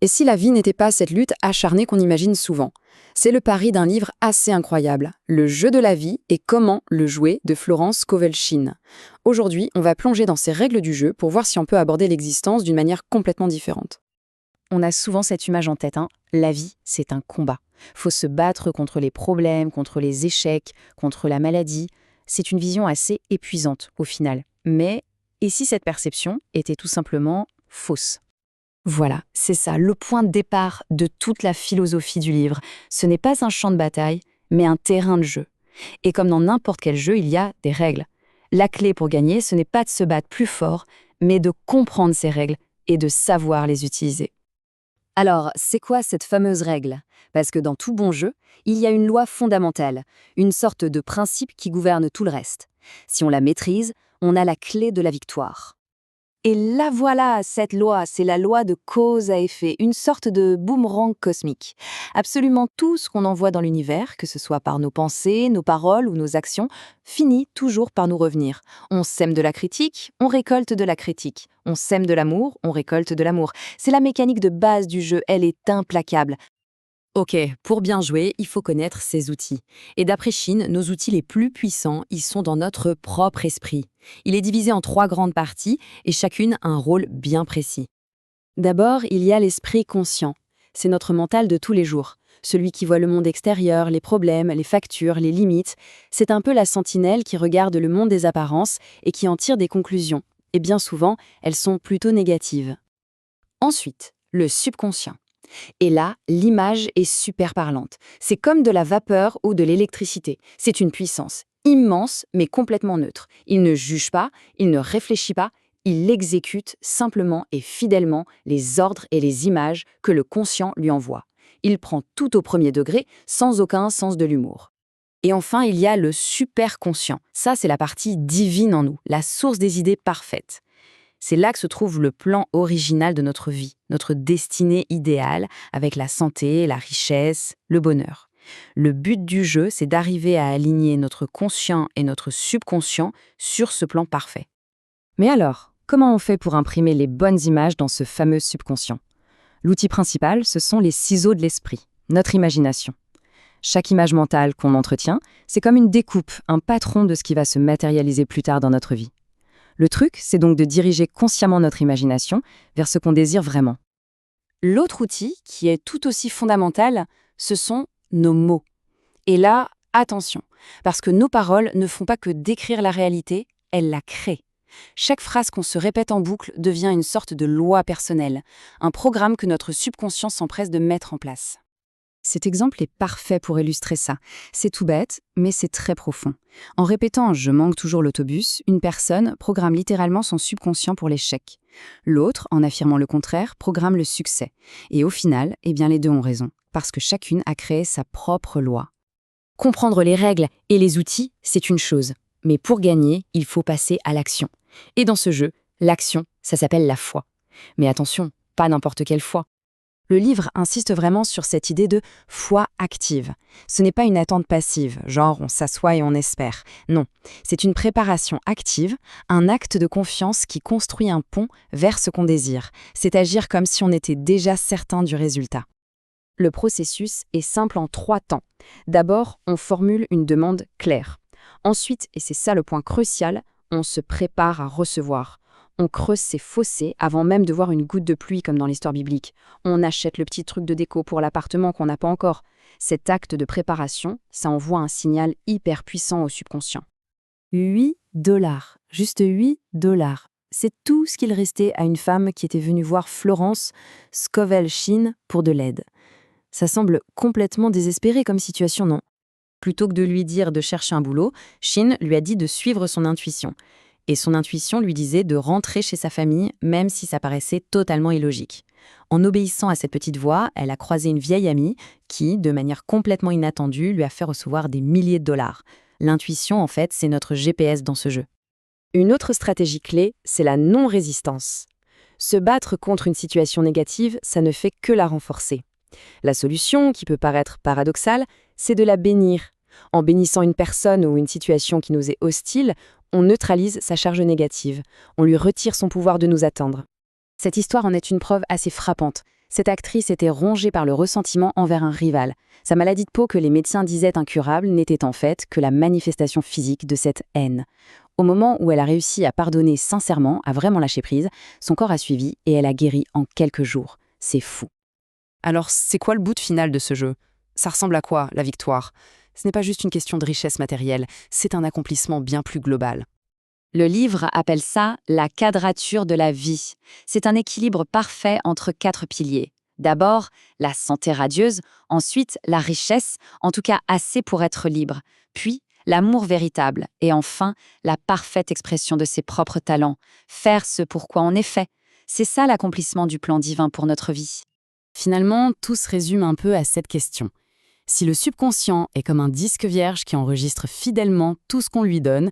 Et si la vie n'était pas cette lutte acharnée qu'on imagine souvent? C'est le pari d'un livre assez incroyable, Le jeu de la vie et comment le jouer de Florence Scovel-Shinn. Aujourd'hui, on va plonger dans ces règles du jeu pour voir si on peut aborder l'existence d'une manière complètement différente. On a souvent cette image en tête, hein. La vie, c'est un combat. Faut se battre contre les problèmes, contre les échecs, contre la maladie. C'est une vision assez épuisante au final. Mais, et si cette perception était tout simplement fausse? Voilà, c'est ça, le point de départ de toute la philosophie du livre. Ce n'est pas un champ de bataille, mais un terrain de jeu. Et comme dans n'importe quel jeu, il y a des règles. La clé pour gagner, ce n'est pas de se battre plus fort, mais de comprendre ces règles et de savoir les utiliser. Alors, c'est quoi cette fameuse règle? Parce que dans tout bon jeu, il y a une loi fondamentale, une sorte de principe qui gouverne tout le reste. Si on la maîtrise, on a la clé de la victoire. Et la voilà, cette loi, c'est la loi de cause à effet, une sorte de boomerang cosmique. Absolument tout ce qu'on envoie dans l'univers, que ce soit par nos pensées, nos paroles ou nos actions, finit toujours par nous revenir. On sème de la critique, on récolte de la critique. On sème de l'amour, on récolte de l'amour. C'est la mécanique de base du jeu, elle est implacable. Ok, pour bien jouer, il faut connaître ses outils. Et d'après Chine, nos outils les plus puissants, ils sont dans notre propre esprit. Il est divisé en 3 grandes parties et chacune a un rôle bien précis. D'abord, il y a l'esprit conscient. C'est notre mental de tous les jours. Celui qui voit le monde extérieur, les problèmes, les factures, les limites. C'est un peu la sentinelle qui regarde le monde des apparences et qui en tire des conclusions. Et bien souvent, elles sont plutôt négatives. Ensuite, le subconscient. Et là, l'image est super parlante. C'est comme de la vapeur ou de l'électricité. C'est une puissance immense, mais complètement neutre. Il ne juge pas, il ne réfléchit pas, il exécute simplement et fidèlement les ordres et les images que le conscient lui envoie. Il prend tout au premier degré, sans aucun sens de l'humour. Et enfin, il y a le superconscient. Ça, c'est la partie divine en nous, la source des idées parfaites. C'est là que se trouve le plan original de notre vie, notre destinée idéale, avec la santé, la richesse, le bonheur. Le but du jeu, c'est d'arriver à aligner notre conscient et notre subconscient sur ce plan parfait. Mais alors, comment on fait pour imprimer les bonnes images dans ce fameux subconscient? L'outil principal, ce sont les ciseaux de l'esprit, notre imagination. Chaque image mentale qu'on entretient, c'est comme une découpe, un patron de ce qui va se matérialiser plus tard dans notre vie. Le truc, c'est donc de diriger consciemment notre imagination vers ce qu'on désire vraiment. L'autre outil, qui est tout aussi fondamental, ce sont nos mots. Et là, attention, parce que nos paroles ne font pas que décrire la réalité, elles la créent. Chaque phrase qu'on se répète en boucle devient une sorte de loi personnelle, un programme que notre subconscient s'empresse de mettre en place. Cet exemple est parfait pour illustrer ça. C'est tout bête, mais c'est très profond. En répétant « je manque toujours l'autobus », une personne programme littéralement son subconscient pour l'échec. L'autre, en affirmant le contraire, programme le succès. Et au final, eh bien les deux ont raison, parce que chacune a créé sa propre loi. Comprendre les règles et les outils, c'est une chose. Mais pour gagner, il faut passer à l'action. Et dans ce jeu, l'action, ça s'appelle la foi. Mais attention, pas n'importe quelle foi. Le livre insiste vraiment sur cette idée de foi active. Ce n'est pas une attente passive, genre on s'assoit et on espère. Non, c'est une préparation active, un acte de confiance qui construit un pont vers ce qu'on désire. C'est agir comme si on était déjà certain du résultat. Le processus est simple en 3 temps. D'abord, on formule une demande claire. Ensuite, et c'est ça le point crucial, on se prépare à recevoir. On creuse ses fossés avant même de voir une goutte de pluie comme dans l'histoire biblique. On achète le petit truc de déco pour l'appartement qu'on n'a pas encore. Cet acte de préparation, ça envoie un signal hyper puissant au subconscient. 8 $, juste 8 $. C'est tout ce qu'il restait à une femme qui était venue voir Florence Scovel-Shinn pour de l'aide. Ça semble complètement désespéré comme situation, non? Plutôt que de lui dire de chercher un boulot, Shinn lui a dit de suivre son intuition. Et son intuition lui disait de rentrer chez sa famille, même si ça paraissait totalement illogique. En obéissant à cette petite voix, elle a croisé une vieille amie qui, de manière complètement inattendue, lui a fait recevoir des milliers de dollars. L'intuition, en fait, c'est notre GPS dans ce jeu. Une autre stratégie clé, c'est la non-résistance. Se battre contre une situation négative, ça ne fait que la renforcer. La solution, qui peut paraître paradoxale, c'est de la bénir. En bénissant une personne ou une situation qui nous est hostile, on neutralise sa charge négative. On lui retire son pouvoir de nous atteindre. Cette histoire en est une preuve assez frappante. Cette actrice était rongée par le ressentiment envers un rival. Sa maladie de peau que les médecins disaient incurable n'était en fait que la manifestation physique de cette haine. Au moment où elle a réussi à pardonner sincèrement, à vraiment lâcher prise, son corps a suivi et elle a guéri en quelques jours. C'est fou. Alors, c'est quoi le but final de ce jeu? Ça ressemble à quoi, la victoire? Ce n'est pas juste une question de richesse matérielle, c'est un accomplissement bien plus global. Le livre appelle ça la quadrature de la vie. C'est un équilibre parfait entre 4 piliers. D'abord, la santé radieuse, ensuite la richesse, en tout cas assez pour être libre, puis l'amour véritable, et enfin la parfaite expression de ses propres talents, faire ce pour quoi on est fait. C'est ça l'accomplissement du plan divin pour notre vie. Finalement, tout se résume un peu à cette question. Si le subconscient est comme un disque vierge qui enregistre fidèlement tout ce qu'on lui donne,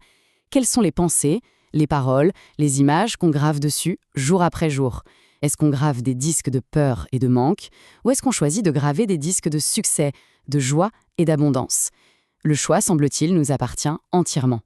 quelles sont les pensées, les paroles, les images qu'on grave dessus jour après jour? Est-ce qu'on grave des disques de peur et de manque, ou est-ce qu'on choisit de graver des disques de succès, de joie et d'abondance? Le choix, semble-t-il, nous appartient entièrement.